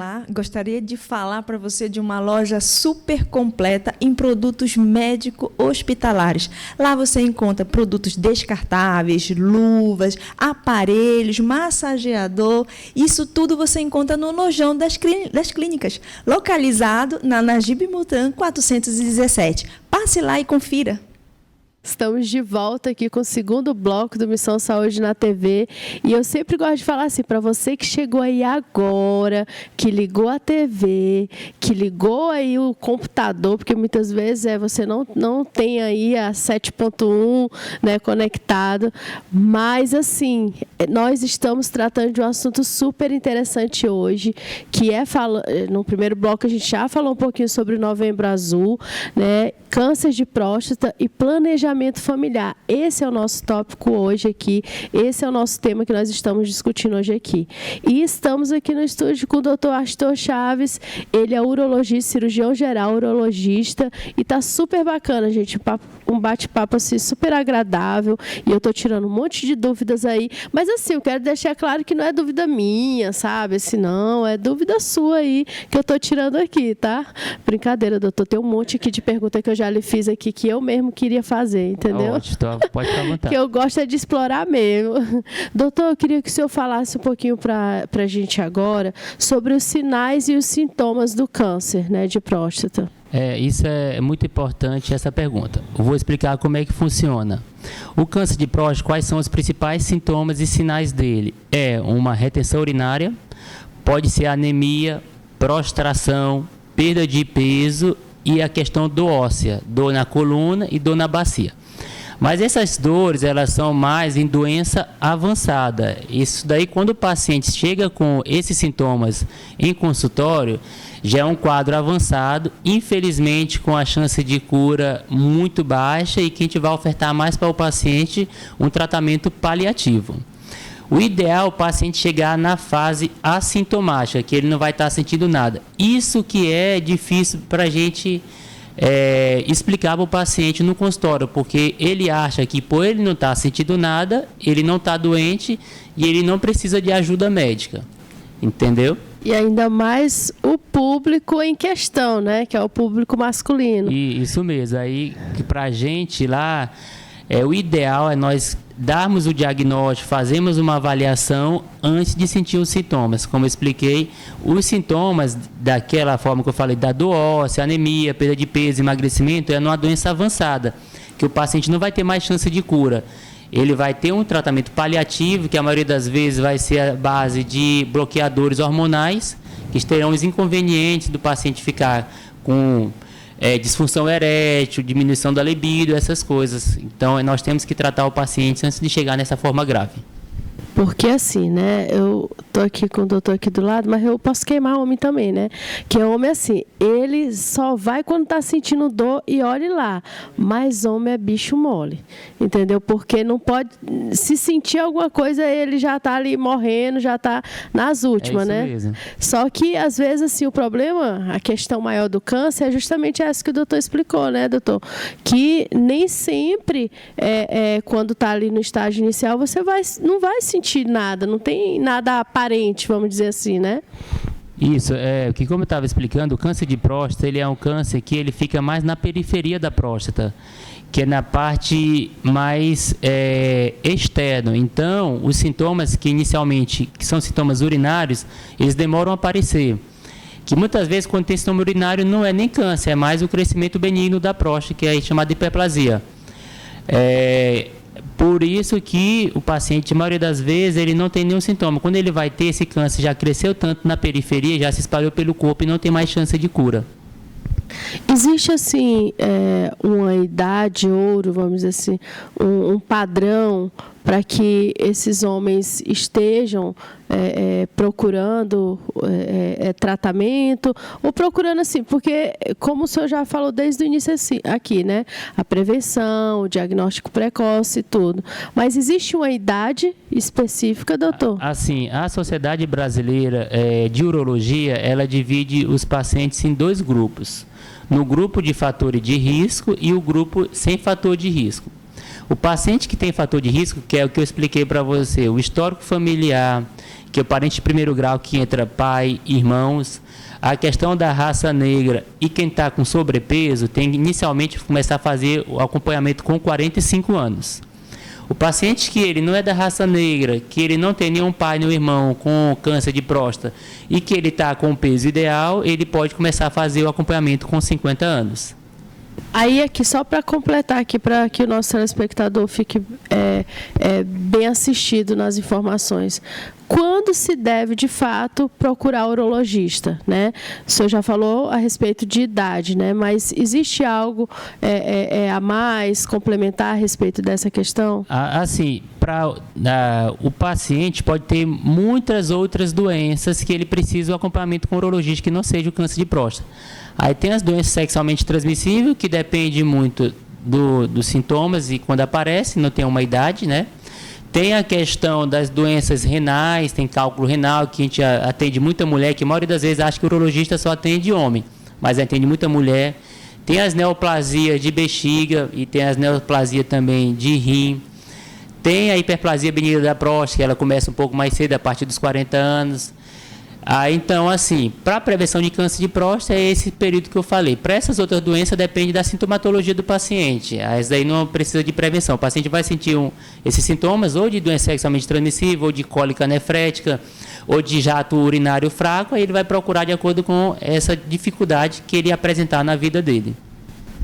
lá, gostaria de falar para você de uma loja super completa em produtos médico-hospitalares. Lá você encontra produtos descartáveis, luvas, aparelhos, massageador. Isso tudo você encontra no lojão das clínicas, localizado na Najib Mutan 417. Passe lá e confira. Estamos de volta aqui com o segundo bloco do Missão Saúde na TV. E eu sempre gosto de falar assim, para você que chegou aí agora, que ligou a TV, que ligou aí o computador, porque muitas vezes você não tem aí a 7.1, né, conectado. Mas, assim, nós estamos tratando de um assunto super interessante hoje, que no primeiro bloco a gente já falou um pouquinho sobre o Novembro Azul, né, câncer de próstata e planejamento familiar. Esse é o nosso tópico hoje aqui, esse é o nosso tema que nós estamos discutindo hoje aqui. E estamos aqui no estúdio com o Dr. Astor Chaves, ele é urologista, cirurgião geral, urologista, e tá super bacana, gente, um bate-papo assim, super agradável, e eu tô tirando um monte de dúvidas aí, mas assim, eu quero deixar claro que não é dúvida minha, sabe, assim, não, é dúvida sua aí, que eu tô tirando aqui, tá? Brincadeira, doutor, tem um monte aqui de pergunta que eu já lhe fiz aqui, que eu mesmo queria fazer, entendeu? Ótimo, pode ficar à vontade. Que eu gosto de explorar mesmo. Doutor, eu queria que o senhor falasse um pouquinho para a gente agora sobre os sinais e os sintomas do câncer, né, de próstata. Isso é muito importante, essa pergunta. Eu vou explicar como é que funciona. O câncer de próstata, quais são os principais sintomas e sinais dele? É uma retenção urinária, pode ser anemia, prostração, perda de peso e a questão do óssea, dor na coluna e dor na bacia. Mas essas dores, elas são mais em doença avançada. Isso daí, quando o paciente chega com esses sintomas em consultório, já é um quadro avançado, infelizmente com a chance de cura muito baixa, e que a gente vai ofertar mais para o paciente um tratamento paliativo. O ideal é o paciente chegar na fase assintomática, que ele não vai estar sentindo nada. Isso que é difícil para a gente explicar para o paciente no consultório, porque ele acha que por ele não estar sentindo nada, ele não está doente e ele não precisa de ajuda médica, entendeu? E ainda mais o público em questão, né, que é o público masculino. Isso mesmo, aí que para a gente lá, o ideal é nós darmos o diagnóstico, fazermos uma avaliação antes de sentir os sintomas. Como eu expliquei, os sintomas, daquela forma que eu falei, da dor óssea, anemia, perda de peso, emagrecimento, é numa doença avançada, que o paciente não vai ter mais chance de cura. Ele vai ter um tratamento paliativo, que a maioria das vezes vai ser a base de bloqueadores hormonais, que terão os inconvenientes do paciente ficar com disfunção erétil, diminuição da libido, essas coisas. Então, nós temos que tratar o paciente antes de chegar nessa forma grave. Porque assim, né, eu tô aqui com o doutor aqui do lado, mas eu posso queimar homem também, né? Que homem, assim, ele só vai quando tá sentindo dor e olhe lá. Mas homem é bicho mole, entendeu? Porque não pode, se sentir alguma coisa, ele já tá ali morrendo, já tá nas últimas, né? Mesmo. Só que, às vezes, assim, o problema, a questão maior do câncer é justamente essa que o doutor explicou, né, doutor? Que nem sempre, quando tá ali no estágio inicial, você não vai sentir nada, não tem nada aparente, vamos dizer assim, né? Isso, que como eu estava explicando, o câncer de próstata, ele é um câncer que ele fica mais na periferia da próstata, que é na parte mais externa. Então, os sintomas que inicialmente, que são sintomas urinários, eles demoram a aparecer. Que muitas vezes, quando tem sintoma urinário, não é nem câncer, é mais o crescimento benigno da próstata, que é chamado de hiperplasia. Por isso que o paciente, a maioria das vezes, ele não tem nenhum sintoma. Quando ele vai ter esse câncer, já cresceu tanto na periferia, já se espalhou pelo corpo e não tem mais chance de cura. Existe, assim, uma idade ouro, vamos dizer assim, um padrão para que esses homens estejam procurando tratamento, ou procurando assim, porque, como o senhor já falou desde o início assim, aqui, né? A prevenção, o diagnóstico precoce e tudo. Mas existe uma idade específica, doutor? Assim, a Sociedade Brasileira de Urologia, ela divide os pacientes em dois grupos. No grupo de fatores de risco e o grupo sem fator de risco. O paciente que tem fator de risco, que é o que eu expliquei para você, o histórico familiar, que é o parente de primeiro grau, que entra pai, irmãos. A questão da raça negra e quem está com sobrepeso tem que inicialmente começar a fazer o acompanhamento com 45 anos. O paciente que ele não é da raça negra, que ele não tem nenhum pai, nenhum irmão com câncer de próstata e que ele está com o peso ideal, ele pode começar a fazer o acompanhamento com 50 anos. Aí aqui, só para completar aqui, para que o nosso telespectador fique bem assistido nas informações. Quando se deve, de fato, procurar urologista, né? O senhor já falou a respeito de idade, né? Mas existe algo a mais, complementar a respeito dessa questão? Assim, o paciente pode ter muitas outras doenças que ele precisa do acompanhamento com o urologista que não seja o câncer de próstata. Aí tem as doenças sexualmente transmissíveis, que depende muito dos sintomas e quando aparece, não tem uma idade, né? Tem a questão das doenças renais, tem cálculo renal, que a gente atende muita mulher, que a maioria das vezes acha que o urologista só atende homem, mas atende muita mulher. Tem as neoplasias de bexiga e tem as neoplasias também de rim. Tem a hiperplasia benigna da próstata, que ela começa um pouco mais cedo, a partir dos 40 anos. Então, assim, para a prevenção de câncer de próstata é esse período que eu falei. Para essas outras doenças depende da sintomatologia do paciente. Essa daí não precisa de prevenção. O paciente vai sentir esses sintomas ou de doença sexualmente transmissível, ou de cólica nefrética, ou de jato urinário fraco, aí ele vai procurar de acordo com essa dificuldade que ele apresentar na vida dele.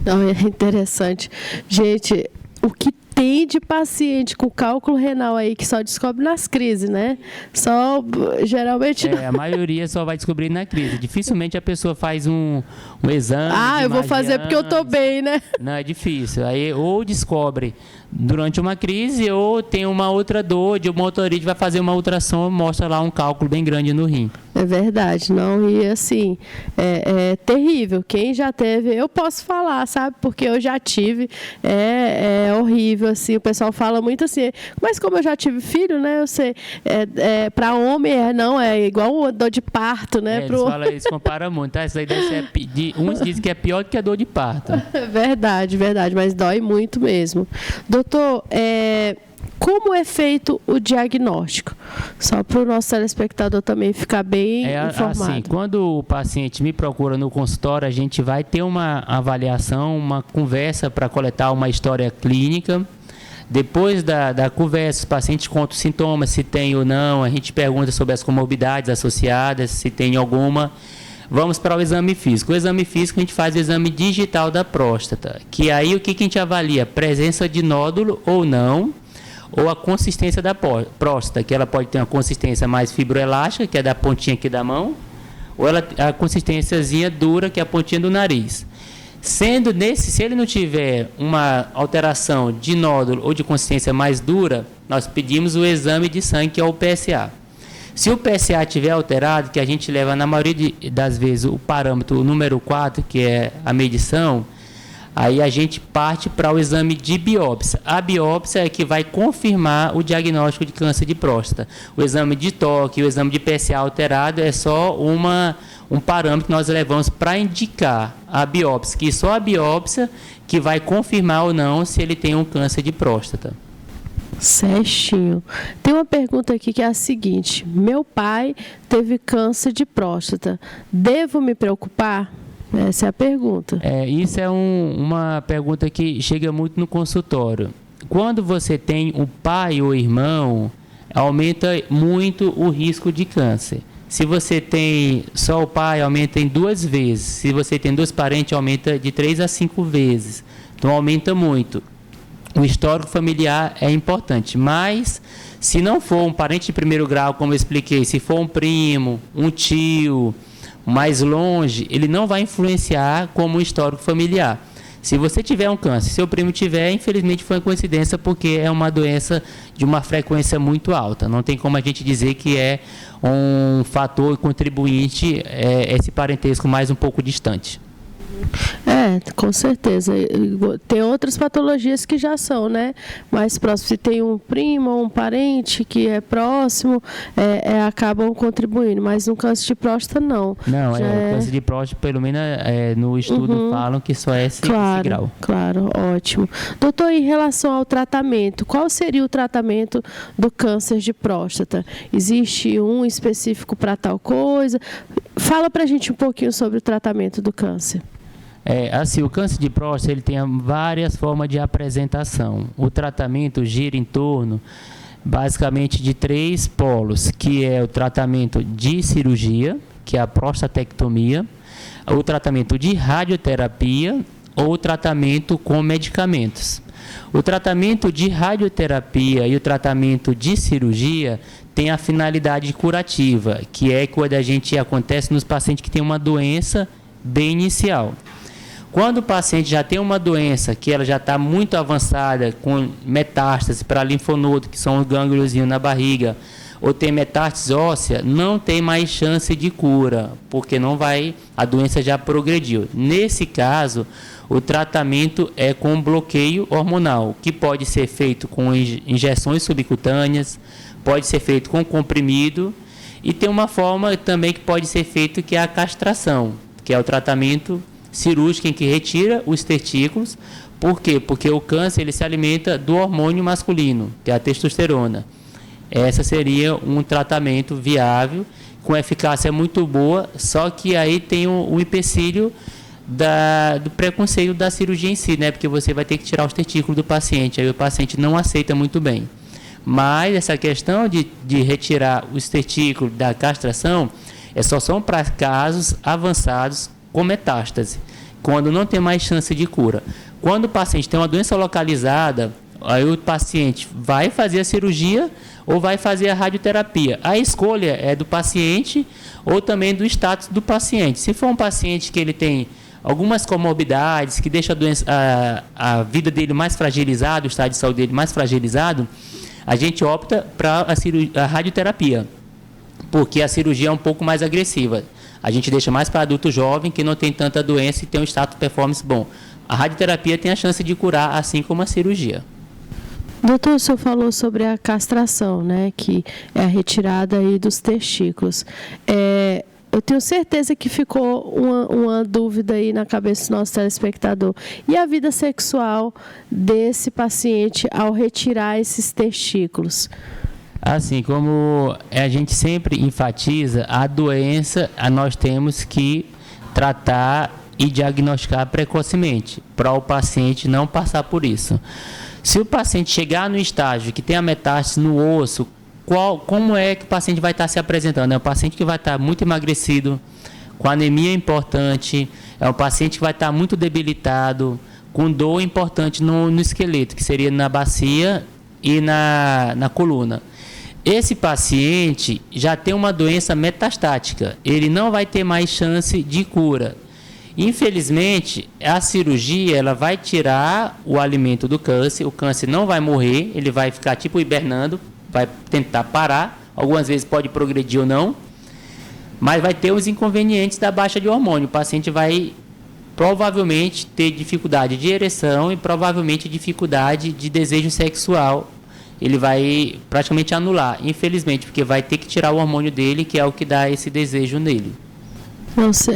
Não, é interessante. Gente, o que tem de paciente com cálculo renal aí que só descobre nas crises, né? Só, geralmente... A maioria só vai descobrir na crise. Dificilmente a pessoa faz um exame. Eu vou fazer porque eu tô bem, né? Não, é difícil. Aí ou descobre durante uma crise ou tem uma outra dor de uma otorite, vai fazer uma ultrassom e mostra lá um cálculo bem grande no rim. É verdade, não, e assim, é terrível. Quem já teve, eu posso falar, sabe, porque eu já tive, é horrível, assim, o pessoal fala muito assim, mas como eu já tive filho, né, eu sei, para homem é igual dor de parto, né? Eles comparam muito, tá? Isso aí deve ser, uns dizem que é pior do que a dor de parto. Verdade, mas dói muito mesmo. Doutor, como é feito o diagnóstico? Só para o nosso telespectador também ficar bem informado. Assim, quando o paciente me procura no consultório, a gente vai ter uma avaliação, uma conversa para coletar uma história clínica. Depois da conversa, o paciente conta os sintomas, se tem ou não, a gente pergunta sobre as comorbidades associadas, se tem alguma. Vamos para o exame físico. O exame físico a gente faz o exame digital da próstata, que aí o que a gente avalia? Presença de nódulo ou não, ou a consistência da próstata, que ela pode ter uma consistência mais fibroelástica, que é da pontinha aqui da mão, ou a consistênciazinha dura, que é a pontinha do nariz. Se ele não tiver uma alteração de nódulo ou de consistência mais dura, nós pedimos o exame de sangue, que é o PSA. Se o PSA estiver alterado, que a gente leva na maioria das vezes o parâmetro número 4, que é a medição, aí a gente parte para o exame de biópsia. A biópsia é que vai confirmar o diagnóstico de câncer de próstata. O exame de toque, o exame de PSA alterado é só um parâmetro que nós levamos para indicar a biópsia, que só a biópsia que vai confirmar ou não se ele tem um câncer de próstata. Certinho. Tem uma pergunta aqui que é a seguinte: meu pai teve câncer de próstata. Devo me preocupar? Essa é a pergunta. Isso é uma pergunta que chega muito no consultório. Quando você tem um pai ou irmão, aumenta muito o risco de câncer. Se você tem só o pai, aumenta em 2 vezes. Se você tem 2 parentes, aumenta de 3 a 5 vezes. Então, aumenta muito. O histórico familiar é importante, mas se não for um parente de primeiro grau, como eu expliquei, se for um primo, um tio, mais longe, ele não vai influenciar como um histórico familiar. Se você tiver um câncer, seu primo tiver, infelizmente foi uma coincidência, porque é uma doença de uma frequência muito alta. Não tem como a gente dizer que é um fator contribuinte, esse parentesco mais um pouco distante. Com certeza. Tem outras patologias que já são, né, mais próximas. Se tem um primo ou um parente que é próximo, acabam contribuindo, mas no câncer de próstata não. Não, o câncer de próstata, pelo menos no estudo falam que só é esse grau. Claro, ótimo. Doutor, em relação ao tratamento, qual seria o tratamento do câncer de próstata? Existe um específico para tal coisa? Fala pra gente um pouquinho sobre o tratamento do câncer. Assim, o câncer de próstata ele tem várias formas de apresentação. O tratamento gira em torno, basicamente, de 3 polos, que é o tratamento de cirurgia, que é a prostatectomia, o tratamento de radioterapia ou o tratamento com medicamentos. O tratamento de radioterapia e o tratamento de cirurgia tem a finalidade curativa, que é quando a gente acontece nos pacientes que têm uma doença bem inicial. Quando o paciente já tem uma doença que ela já está muito avançada, com metástase para linfonodo, que são os gângliozinhos na barriga, ou tem metástase óssea, não tem mais chance de cura, porque a doença já progrediu. Nesse caso, o tratamento é com bloqueio hormonal, que pode ser feito com injeções subcutâneas, pode ser feito com comprimido, e tem uma forma também que pode ser feito, que é a castração, que é o tratamento cirúrgico em que retira os testículos. Por quê? Porque o câncer ele se alimenta do hormônio masculino, que é a testosterona. Essa seria um tratamento viável, com eficácia muito boa, só que aí tem o empecilho do preconceito da cirurgia em si, né? Porque você vai ter que tirar os testículos do paciente, aí o paciente não aceita muito bem. Mas essa questão de retirar os testículos da castração só são para casos avançados com metástase, quando não tem mais chance de cura. Quando o paciente tem uma doença localizada, aí o paciente vai fazer a cirurgia ou vai fazer a radioterapia. A escolha é do paciente ou também do status do paciente. Se for um paciente que ele tem algumas comorbidades, que deixa a vida dele mais fragilizada, o estado de saúde dele mais fragilizado, a gente opta para a radioterapia, porque a cirurgia é um pouco mais agressiva. A gente deixa mais para adulto jovem que não tem tanta doença e tem um status performance bom. A radioterapia tem a chance de curar, assim como a cirurgia. Doutor, o senhor falou sobre a castração, né, que é a retirada aí dos testículos. Eu tenho certeza que ficou uma dúvida aí na cabeça do nosso telespectador. E a vida sexual desse paciente ao retirar esses testículos? Assim, como a gente sempre enfatiza, a doença nós temos que tratar e diagnosticar precocemente, para o paciente não passar por isso. Se o paciente chegar no estágio que tem a metástase no osso, como é que o paciente vai estar se apresentando? É um paciente que vai estar muito emagrecido, com anemia importante, é um paciente que vai estar muito debilitado, com dor importante no esqueleto, que seria na bacia e na coluna. Esse paciente já tem uma doença metastática, ele não vai ter mais chance de cura. Infelizmente, a cirurgia ela vai tirar o alimento do câncer, o câncer não vai morrer, ele vai ficar tipo hibernando, vai tentar parar, algumas vezes pode progredir ou não, mas vai ter os inconvenientes da baixa de hormônio. O paciente vai provavelmente ter dificuldade de ereção e provavelmente dificuldade de desejo sexual. Ele vai praticamente anular, infelizmente, porque vai ter que tirar o hormônio dele, que é o que dá esse desejo nele. Nossa,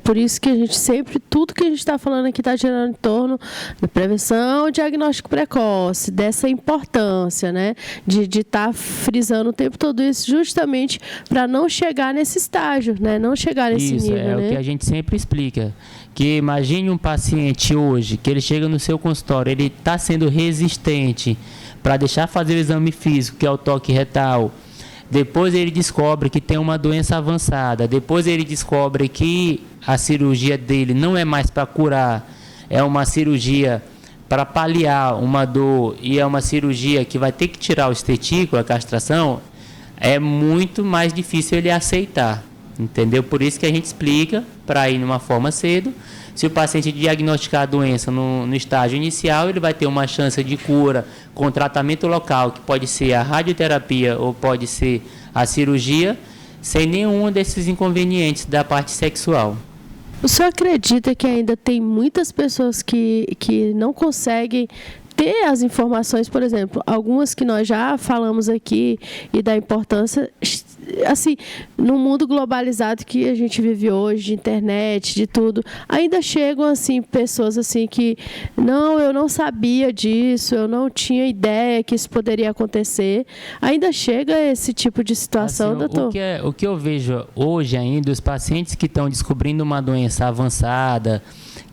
por isso que a gente sempre, tudo que a gente está falando aqui está girando em torno da prevenção, diagnóstico precoce, dessa importância, né, de estar frisando o tempo todo isso, justamente para não chegar nesse estágio, né, não chegar nesse nível. Isso, o que a gente sempre explica, que imagine um paciente hoje, que ele chega no seu consultório, ele está sendo resistente para deixar fazer o exame físico, que é o toque retal. Depois ele descobre que tem uma doença avançada. Depois ele descobre que a cirurgia dele não é mais para curar, é uma cirurgia para paliar uma dor e é uma cirurgia que vai ter que tirar os testículos, a castração. É muito mais difícil ele aceitar, entendeu? Por isso que a gente explica para ir numa forma cedo. Se o paciente diagnosticar a doença no estágio inicial, ele vai ter uma chance de cura com tratamento local, que pode ser a radioterapia ou pode ser a cirurgia, sem nenhum desses inconvenientes da parte sexual. O senhor acredita que ainda tem muitas pessoas que não conseguem ter as informações, por exemplo, algumas que nós já falamos aqui e da importância, assim, no mundo globalizado que a gente vive hoje, de internet, de tudo, ainda chegam, assim, pessoas, assim, que, não, eu não sabia disso, eu não tinha ideia que isso poderia acontecer. Ainda chega esse tipo de situação, assim, doutor? O que eu vejo hoje ainda, os pacientes que estão descobrindo uma doença avançada,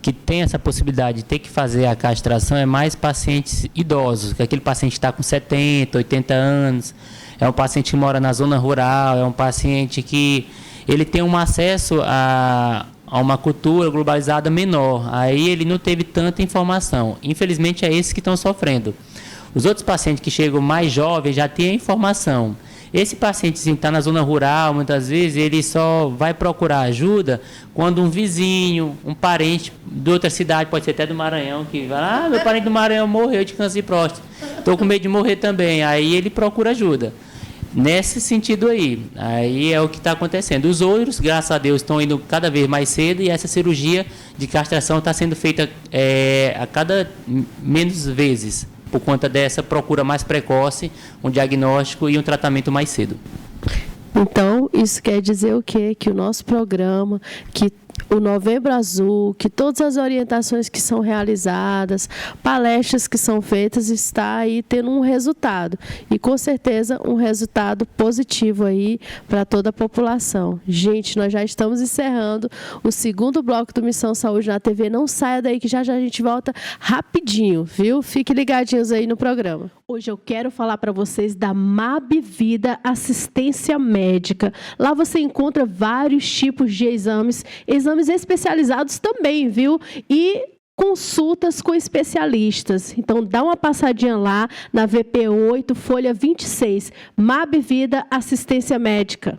que tem essa possibilidade de ter que fazer a castração, é mais pacientes idosos, que aquele paciente está com 70, 80 anos, é um paciente que mora na zona rural, é um paciente que ele tem um acesso a uma cultura globalizada menor, aí ele não teve tanta informação. Infelizmente é esses que estão sofrendo. Os outros pacientes que chegam mais jovens já têm a informação. Esse paciente que está na zona rural, muitas vezes, ele só vai procurar ajuda quando um vizinho, um parente de outra cidade, pode ser até do Maranhão, que vai, meu parente do Maranhão morreu de câncer de próstata, estou com medo de morrer também. Aí ele procura ajuda. Nesse sentido aí é o que está acontecendo. Os outros, graças a Deus, estão indo cada vez mais cedo e essa cirurgia de castração está sendo feita a cada menos vezes, por conta dessa procura mais precoce, um diagnóstico e um tratamento mais cedo. Então, isso quer dizer o quê? Que o nosso programa, que o Novembro Azul, que todas as orientações que são realizadas, palestras que são feitas, está aí tendo um resultado. E, com certeza, um resultado positivo aí para toda a população. Gente, nós já estamos encerrando o segundo bloco do Missão Saúde na TV. Não saia daí que já a gente volta rapidinho, viu? Fiquem ligadinhos aí no programa. Hoje eu quero falar para vocês da MAB Vida Assistência Médica. Lá você encontra vários tipos de exames especializados também, viu? E consultas com especialistas. Então, dá uma passadinha lá na VP 8, folha 26, MAB Vida Assistência Médica.